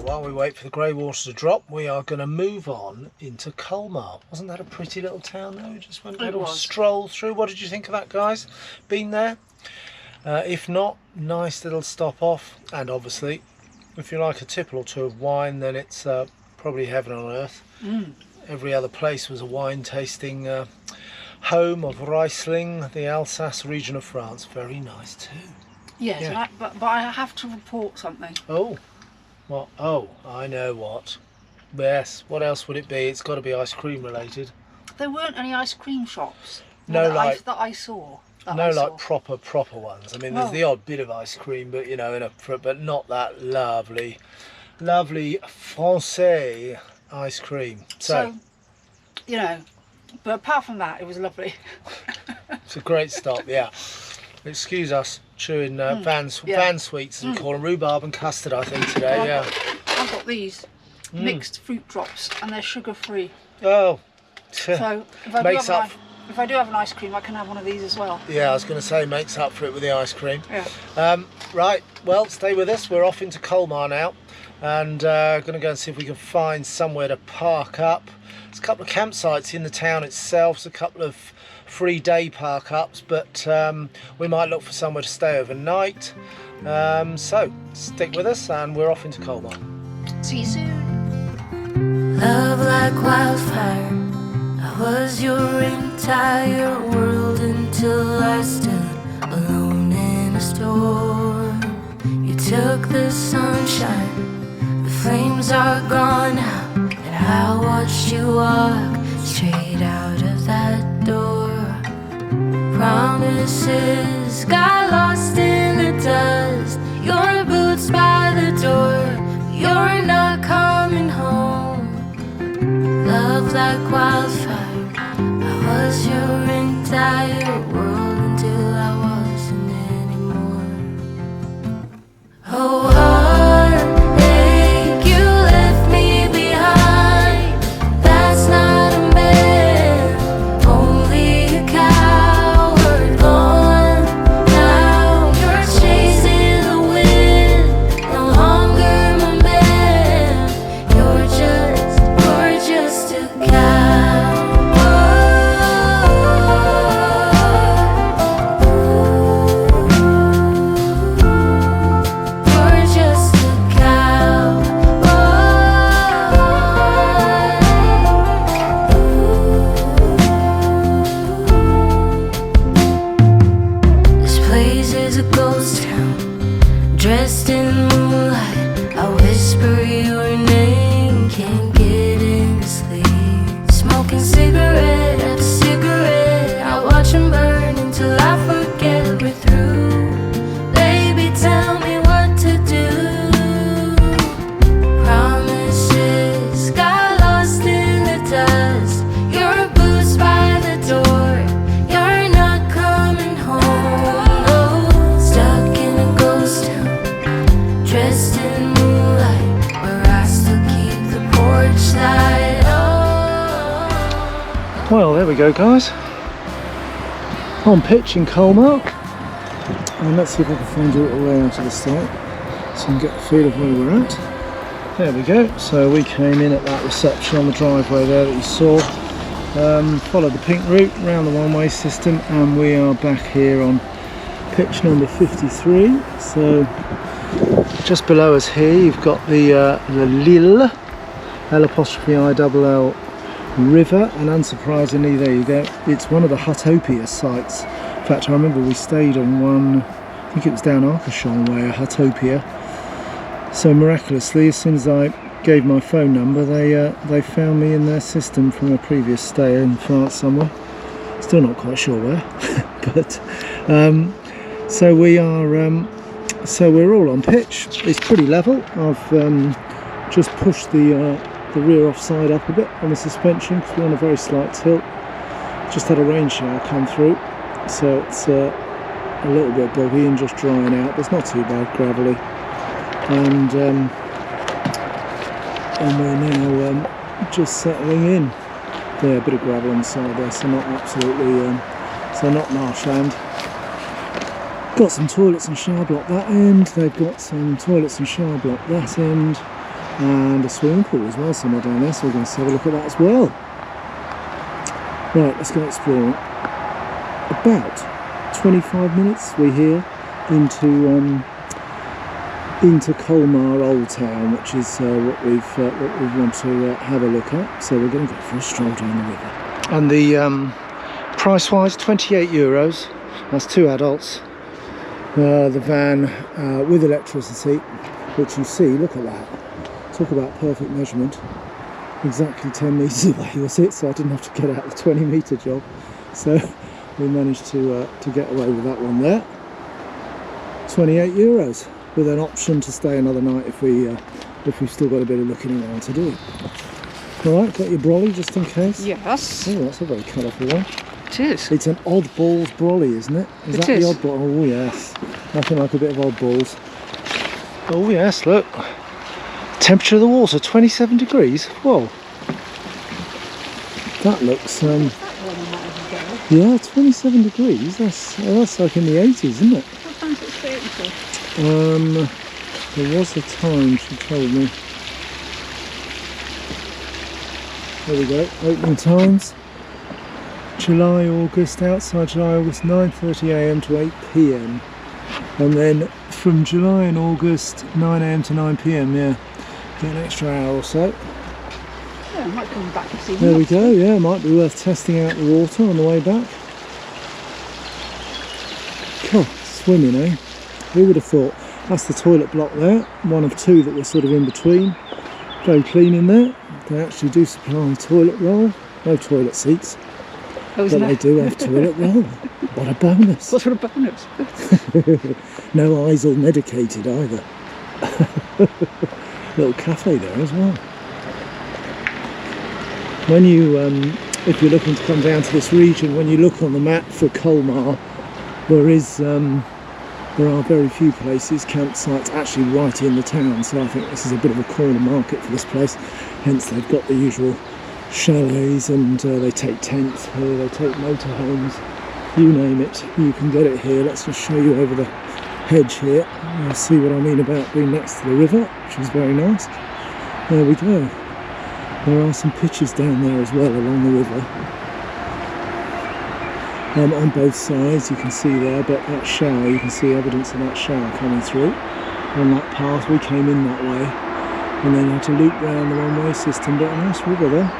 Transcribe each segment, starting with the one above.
while we wait for the grey water to drop, we are going to move on into Colmar. Wasn't that a pretty little town though? We just went a little stroll through. What did you think of that, guys? Been there? If not, nice little stop off. And obviously, if you like a tipple or two of wine, then it's probably heaven on earth. Every other place was a wine tasting home of Riesling, the Alsace region of France. Very nice too. Yes, yeah. But I have to report something. Oh. What? Oh, I know what. Yes, what else would it be? It's got to be ice cream related. There weren't any ice cream shops. No, that I saw. Like proper ones. I mean, there's the odd bit of ice cream, but you know, but not that lovely Francais ice cream. So, you know, but apart from that, it was lovely. It's a great stop, yeah. Excuse us chewing van sweets, as we call them, rhubarb and custard, I think, today. Well, I've got these mixed fruit drops, and they're sugar-free. Oh, so if I do have an ice cream, I can have one of these as well. Yeah, I was going to say, makes up for it with the ice cream. Yeah. Right, well, stay with us. We're off into Colmar now, and going to go and see if we can find somewhere to park up. There's a couple of campsites in the town itself. There's a couple of free day park ups, but we might look for somewhere to stay overnight. So stick with us, and we're off into Colmar. See you soon. Love like wildfire, I was your entire world until I stood alone in a storm. You took the sunshine, the flames are gone now, and I watched you walk straight out of that door. Promises got lost in the dust. Your boots by the door, you're not coming home. Love like wildfire, I was your entire world until I wasn't anymore. Oh, heartache, you left me behind. That's not a man, only a coward. Gone now, you're chasing the wind. No longer my man, you're just a cowboy. You're just a cowboy. This place is a ghost town, dressed in moonlight. I whisper your name, can't get any sleep. Smoking cigarette after cigarette, I watch them burn until I forget we're through. Baby, tell me what to do. Promises got lost in the dust. Your boots by the door, you're not coming home. Oh, stuck in a ghost town, dressed in moonlight, where I still keep the porch light on. Well, there we go, guys. On pitch in Colmar, and let's see if I can find a little layout of the site so I can get a feel of where we're at. There we go. So we came in at that reception on the driveway there that you saw, followed the pink route around the one-way system, and we are back here on pitch number 53. So just below us here you've got the Lille, L''I''L River, and unsurprisingly, there you go, it's one of the Hutopia sites. In fact, I remember we stayed on one, I think it was down Arcachon way, a Hutopia. So miraculously, as soon as I gave my phone number, they found me in their system from a previous stay in France somewhere. Still not quite sure where, but so we are. So we're all on pitch. It's pretty level. I've just pushed the rear offside up a bit on the suspension because we're on a very slight tilt. Just had a rain shower come through, so it's a little bit boggy and just drying out, but it's not too bad, gravelly. And we're now just settling in. Yeah, a bit of gravel on the side there, so not absolutely, so not marshland. Got some toilets and shower block that end. They've got some toilets and shower block that end. and a swimming pool as well somewhere down there, so we're going to have a look at that as well. Right, let's go exploring. About 25 minutes we're here into Colmar Old Town, which is what we want to have a look at. So we're going to go for a stroll down the river. And the price-wise, €28. That's 2 adults. The van with electricity, which you see. Look at that. Talk about perfect measurement. Exactly 10 metres away was it, so I didn't have to get out the 20-metre job. So we managed to get away with that one there. €28, with an option to stay another night if we've still got a bit of looking around to do. All right, got your brolly just in case. Yes. Oh, that's a very colourful one. It is. It's an oddballs brolly, isn't it? Is that the oddball? Oh yes, nothing like a bit of oddballs. Oh yes, look. Temperature of the water 27 degrees. Whoa. That looks yeah, 27 degrees. That's like in the 80s, isn't it? What time's it stay until? There was a time she told me. There we go. Opening times. July, August, outside July, August, 9:30 AM to 8 PM. And then from July and August, 9 AM to 9 PM, yeah. Get an extra hour or so. Yeah, I might come back and see. There we go, yeah, might be worth testing out the water on the way back. God, swimming, eh? Who would have thought? That's the toilet block there, one of 2 that we're sort of in between. Very clean in there. They actually do supply toilet roll, no toilet seats. Oh, But they do have toilet roll. What a bonus. What sort of bonus? No eyes all medicated either. Little cafe there as well. When you, if you're looking to come down to this region, when you look on the map for Colmar, there are very few places, campsites actually right in the town. So I think this is a bit of a corner market for this place. Hence they've got the usual chalets, and they take tents here, they take motorhomes, you name it, you can get it here. Let's just show you over the hedge here. You'll see what I mean about being next to the river, which is very nice. There we go. There are some pitches down there as well along the river. On both sides you can see there, but that shower, you can see evidence of that shower coming through on that path. We came in that way and then had to loop round the one-way system, but a nice river there.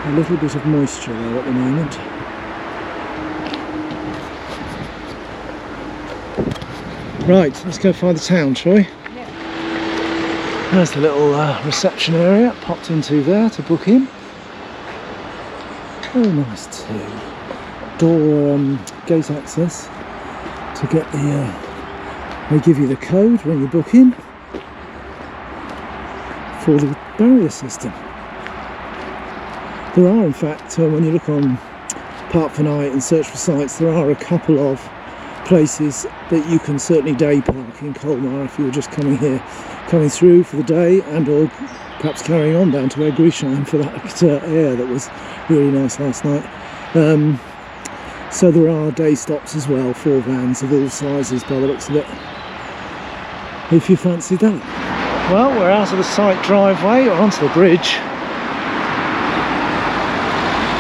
A little bit of moisture there at the moment. Right, let's go find the town, shall we? Yeah. There's the little reception area, popped into there to book in. Very nice too. Door gate access to get the, they give you the code when you book in for the barrier system. There are, in fact, when you look on Park for Night and search for sites, there are a couple of places that you can certainly day park in Colmar if you were just coming through for the day, and or perhaps carrying on down to Eguisheim for that air that was really nice last night. So there are day stops as well for vans of all sizes by the looks of it, if you fancy that. Well, we're out of the site driveway or onto the bridge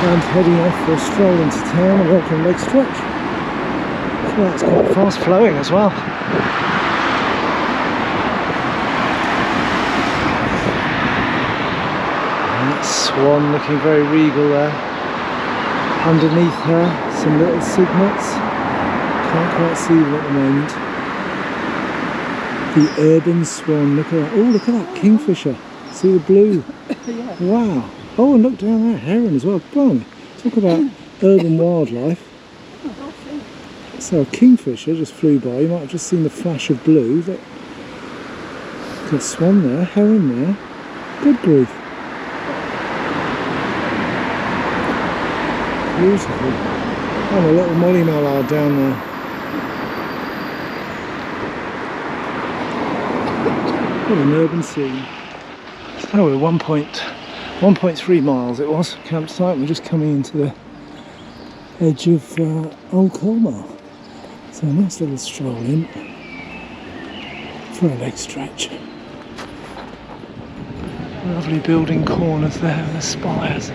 and heading off for a stroll into town and walk on leg stretch. Well, it's quite fast flowing as well. And that swan looking very regal there. Underneath her, some little cygnets. Can't quite see them at the moment. The urban swan, look at that. Oh, look at that kingfisher. See the blue? Yeah. Wow. Oh, and look down there, heron as well. Blimey. Talk about urban wildlife. So a kingfisher just flew by. You might have just seen the flash of blue. Got a swan there, heron there. Good grief. Beautiful. And a little molly mallard down there. What an urban scene. Oh, we're 1.3 miles it was, campsite. We're just coming into the edge of Old Colmar. So a nice little stroll in for a leg stretch. Lovely building corners there with the spires.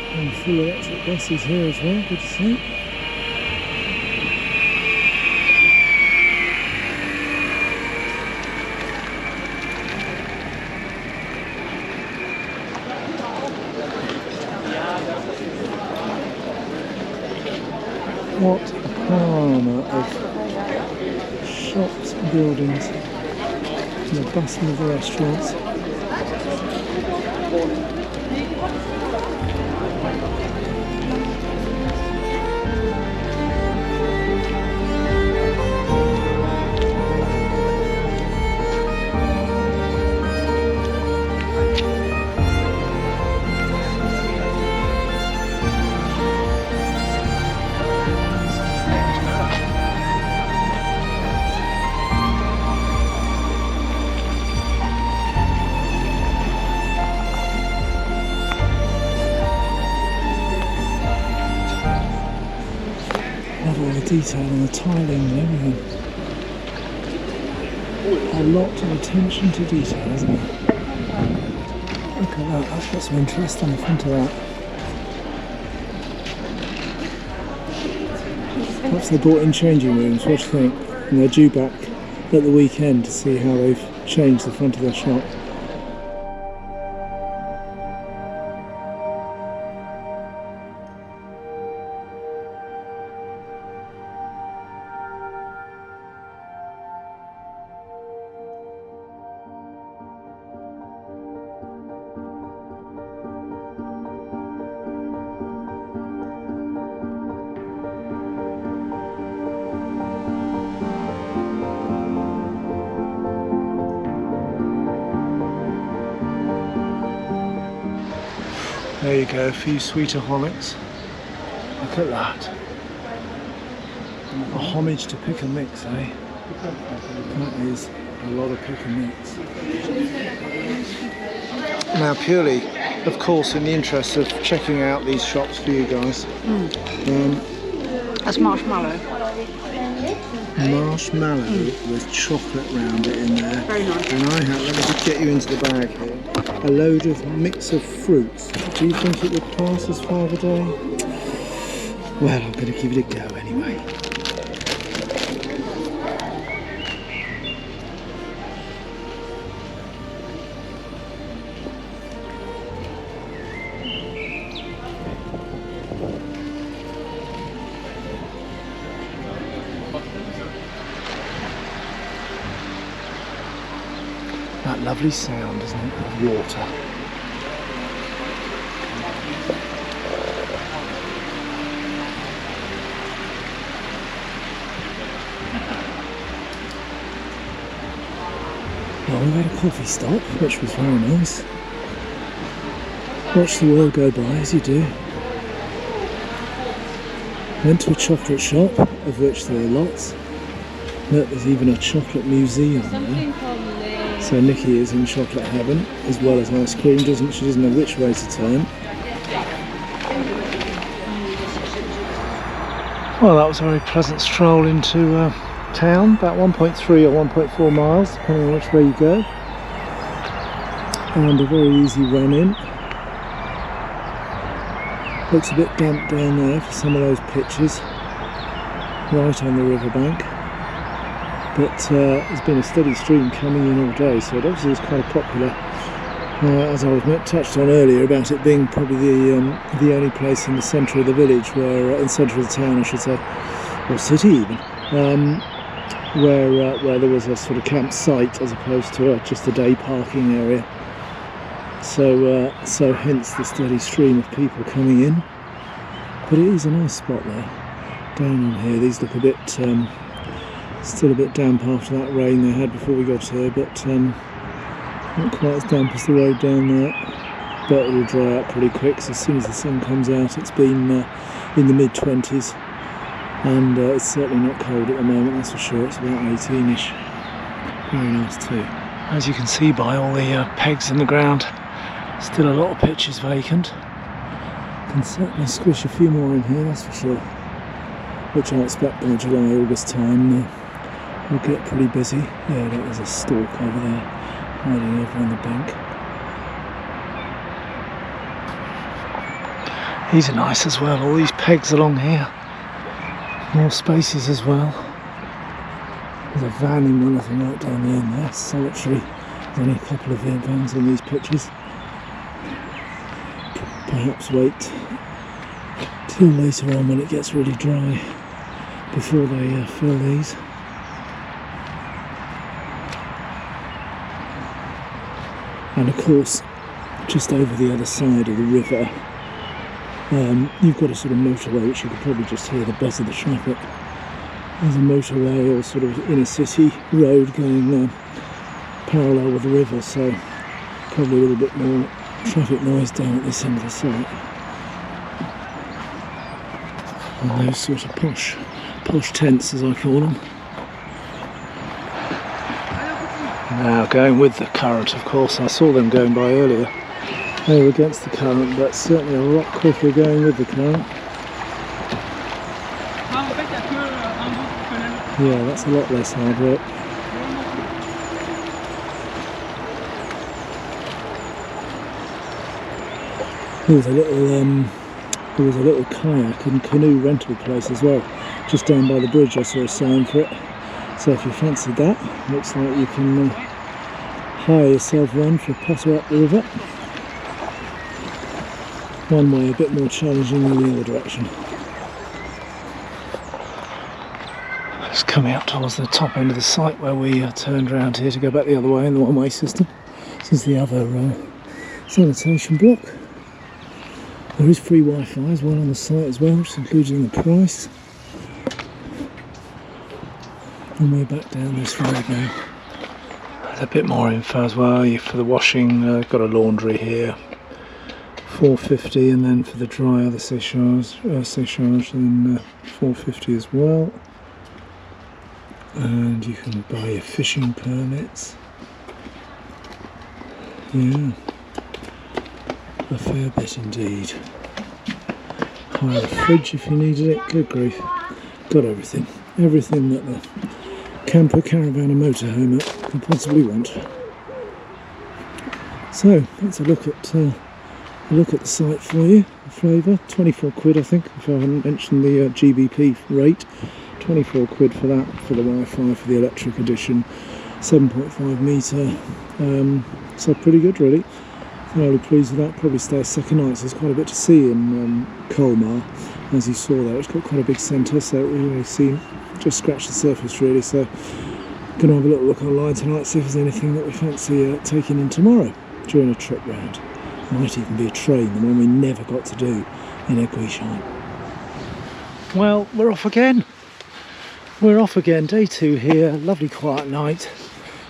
And full electric buses here as well, good to see. What a panorama of shops, buildings, and the bustle of the restaurants. All the detail on the tiling and everything. A lot of attention to detail, isn't it? Look at that, that's got some interest on the front of that. Perhaps they brought in changing rooms, what do you think? And they're due back at the weekend to see how they've changed the front of their shop. There you go, a few sweetaholics. Look at that. A homage to pick and mix, eh? That is a lot of pick and mix. Now purely, of course, in the interest of checking out these shops for you guys. That's marshmallow. Marshmallow with chocolate round it in there. Very nice. And I have, let me just get you into the bag here, a load of mix of fruits. Do you think it would pass as $5 a day? Well, I'm going to give it a go anyway. That lovely sound, isn't it, of water. Well, we had a coffee stop, which was very nice. Watch the world go by, as you do. Went to a chocolate shop, of which there are lots. Look, there's even a chocolate museum there. So Nikki is in chocolate heaven, as well as ice cream. She doesn't know which way to turn. Well, that was a very pleasant stroll into town, about 1.3 or 1.4 miles, depending on which way you go. And a very easy run in. Looks a bit damp down there for some of those pitches, right on the riverbank. But there's been a steady stream coming in all day, so it obviously is quite popular. As I was touched on earlier about it being probably the only place in the centre of the village, where in the centre of the town, I should say, or city even, where there was a sort of campsite as opposed to just a day parking area. So hence the steady stream of people coming in. But it is a nice spot there. down on here. These look a bit, still a bit damp after that rain they had before we got here, but not quite as damp as the road down there. But it'll dry out pretty quick, so as soon as the sun comes out. It's been in the mid-20s, and it's certainly not cold at the moment, that's for sure. It's about 18ish. Very nice too. As you can see by all the pegs in the ground, still a lot of pitches vacant. Can certainly squish a few more in here, that's for sure. Which I expect by July, August time we'll get pretty busy. Yeah, there's a stalk over there, hiding over on the bank. These are nice as well, all these pegs along here. More spaces as well. There's a van in one of them right down the end there, solitary. There's only a couple of vans on these pitches. Perhaps wait till later on when it gets really dry before they fill these. And of course, just over the other side of the river, you've got a sort of motorway, which you could probably just hear the buzz of the traffic. There's a motorway or sort of inner city road going parallel with the river, so probably a little bit more traffic noise down at this end of the site. And those sort of posh tents, as I call them. Now going with the current, of course. I saw them going by earlier. They were against the current, but certainly a lot quicker going with the current. Yeah, that's a lot less hard work. There was a little kayak and canoe rental place as well, just down by the bridge. I saw a sign for it. So if you fancied that, looks like you can hire yourself one for a potter up the river. One way a bit more challenging than the other direction. Just coming up towards the top end of the site where we turned around here to go back the other way in the one-way system. This is the other sanitation block. There is free Wi-Fi as well on the site as well, which is included in the price. And we're back down this road now. There's a bit more info as well. For the washing, got a laundry here. $4.50, and then for the dryer, the séchage, then $4.50 as well. And you can buy your fishing permits. Yeah, a fair bit indeed. Hire a fridge if you needed it. Good grief, got everything. Everything that the camper, caravan and motorhome could possibly want. So that's a look at the site for you. The flavour, 24 quid I think, if I haven't mentioned the GBP rate. 24 quid for that, for the Wi-Fi, for the electric edition, 7.5 metre, so pretty good really. Thoroughly pleased with that. Probably stay a second night, so there's quite a bit to see in Colmar, as you saw there. It's got quite a big centre, so we really see, just scratch the surface really, so going to have a little look online tonight, see if there's anything that we fancy taking in tomorrow during a trip round. Might even be a train, the one we never got to do in Eguisheim. Well, we're off again. We're off again, day 2 here. Lovely quiet night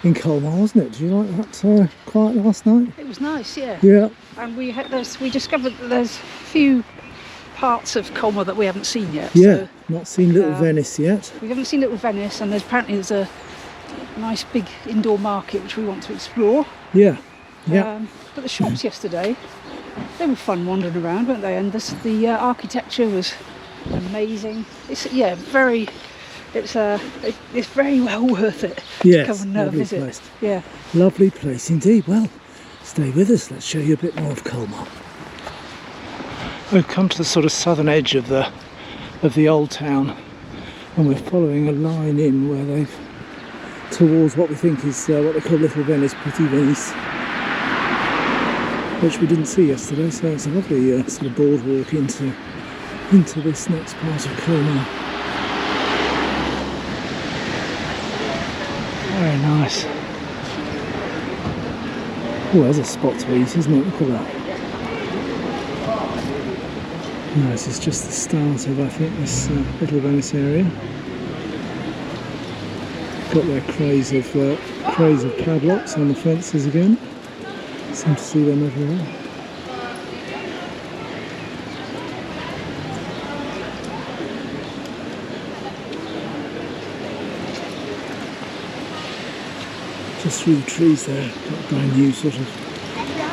in Colmar, wasn't it? Did you like that quiet last night? It was nice, yeah. Yeah. And we discovered that there's a few parts of Colmar that we haven't seen yet. Yeah, so, not seen Little Venice yet. We haven't seen Little Venice, and there's a nice big indoor market which we want to explore. Yeah, yeah. But the shops yesterday, they were fun wandering around, weren't they? And the architecture was amazing. It's very well worth it to come and visit. Place. Yeah, lovely place indeed. Well, stay with us. Let's show you a bit more of Colmar. We've come to the sort of southern edge of the old town, and we're following a line in where they've towards what we think is what they call Little Venice, Petit Venice, which we didn't see yesterday. So it's a lovely sort of boardwalk into this next part of Colmar. Very nice. Oh, there's a spot to eat, isn't it? Look at that. No, this is just the start of, I think, this little Venice area. Got their craze of padlocks on the fences again. Seem to see them everywhere. Just through the trees there, got a brand new sort of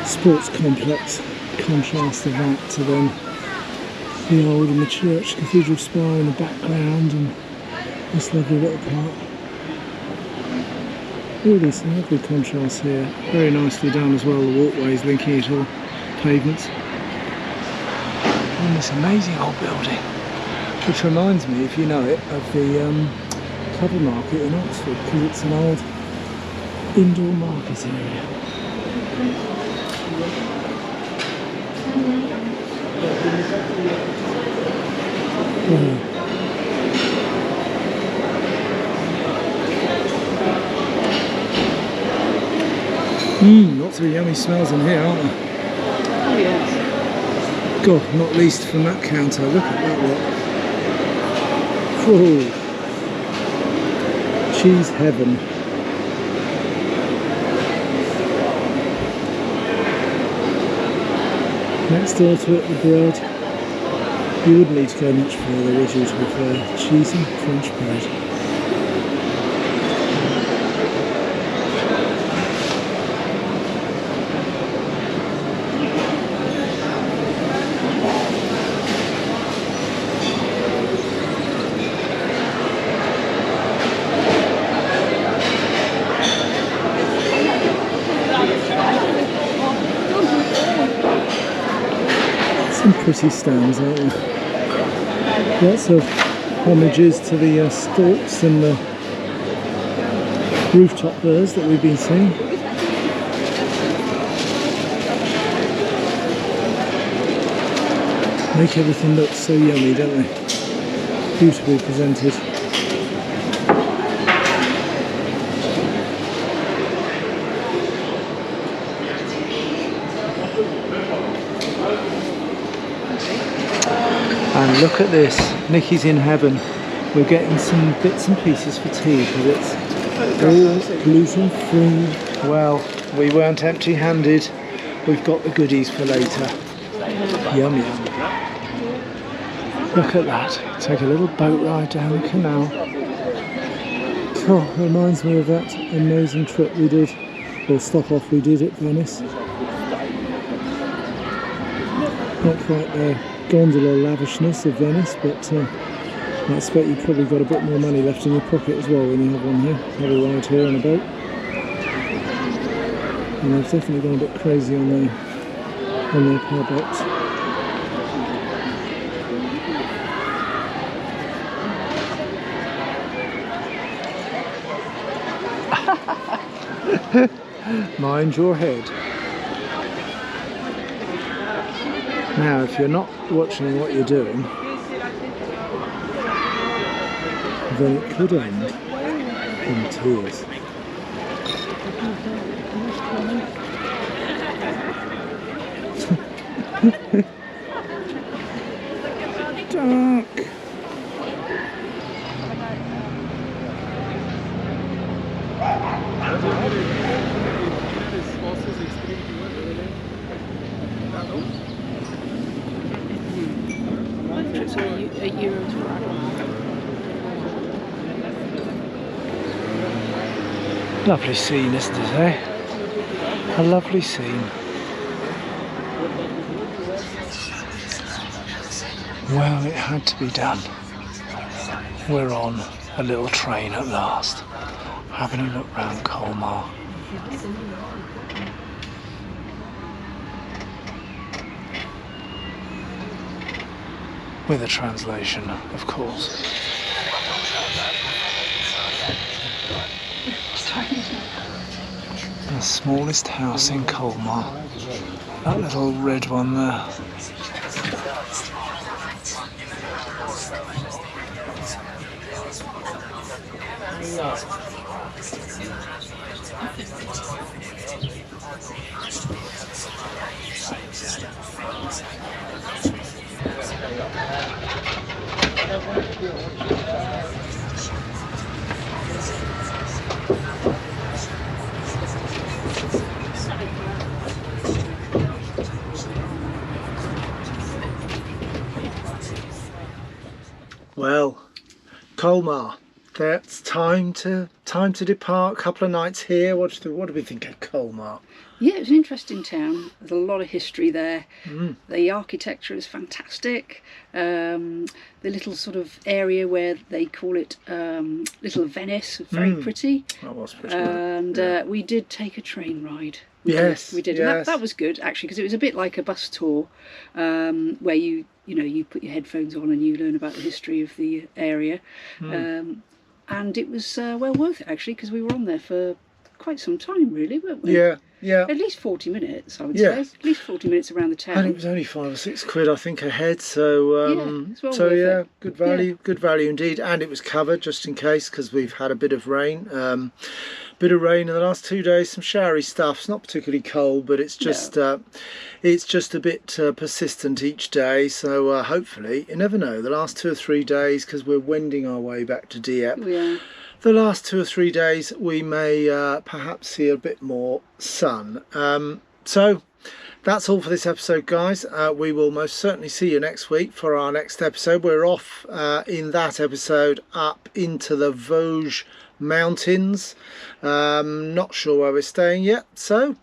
sports complex. Contrast of that to then the old and the church cathedral spire in the background, and this lovely little park. Really some lovely contrasts here. Very nicely done as well, the walkways linking it all, pavements. And this amazing old building, which reminds me, if you know it, of the cover market in Oxford, because it's an old indoor market area. Lots of yummy smells in here, aren't there? Oh yes. God, not least from that counter. Look at that lot. Whoa. Cheese heaven. Next door to it, the bread. You wouldn't need to go much further, would you, to prefer cheesy French bread. Some pretty stands, aren't there? Lots of homages to the storks and the rooftop birds that we've been seeing. Make everything look so yummy, don't they? Beautifully presented. And look at this, Nikki's in heaven. We're getting some bits and pieces for tea because it's all gluten free. Well, we weren't empty handed. We've got the goodies for later. Yum yum. Look at that. Take a little boat ride down the canal. Oh, reminds me of that amazing trip we did, or stop off we did at Venice. Not quite the gondola lavishness of Venice, but I expect you've probably got a bit more money left in your pocket as well when you have one here. Have a ride here on a boat. And they've definitely gone a bit crazy on their power boats. Mind your head. Now, if you're not watching what you're doing, then it could end in tears. Dark. Lovely scene, isn't it, eh? A lovely scene. Well, it had to be done. We're on a little train at last, having a look round Colmar. With a translation, of course. The smallest house in Colmar. That little red one there. Well, Colmar, that's time to depart. Couple of nights here. What do we think of Colmar? Yeah, it was an interesting town. There's a lot of history there. The architecture is fantastic. The little sort of area where they call it Little Venice, very pretty. That was pretty. And we did take a train ride. We did. Yes. And that was good actually, because it was a bit like a bus tour, where you put your headphones on and you learn about the history of the area. And it was well worth it actually, because we were on there for quite some time really, weren't we? Yeah. At least 40 minutes, I would say. At least 40 minutes around the town. And it was only £5 or £6 I think a head, so it's well worth it. good value, good value indeed. And it was covered just in case, because we've had a bit of rain. Bit of rain in the last 2 days, some showery stuff. It's not particularly cold, but it's just a bit persistent each day. So hopefully, you never know, the last 2 or 3 days, because we're wending our way back to Dieppe. Yeah. The last 2 or 3 days we may perhaps see a bit more sun. So that's all for this episode, guys. We will most certainly see you next week for our next episode. We're off in that episode up into the Vosges Mountains. Not sure where we're staying yet, so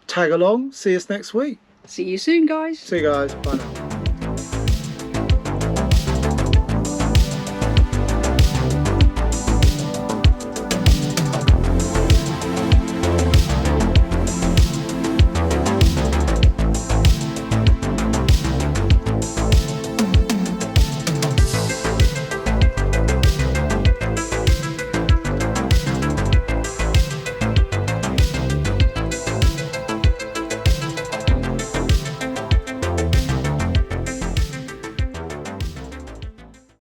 tag along. See us next week. See you soon, guys. See you guys. Bye now.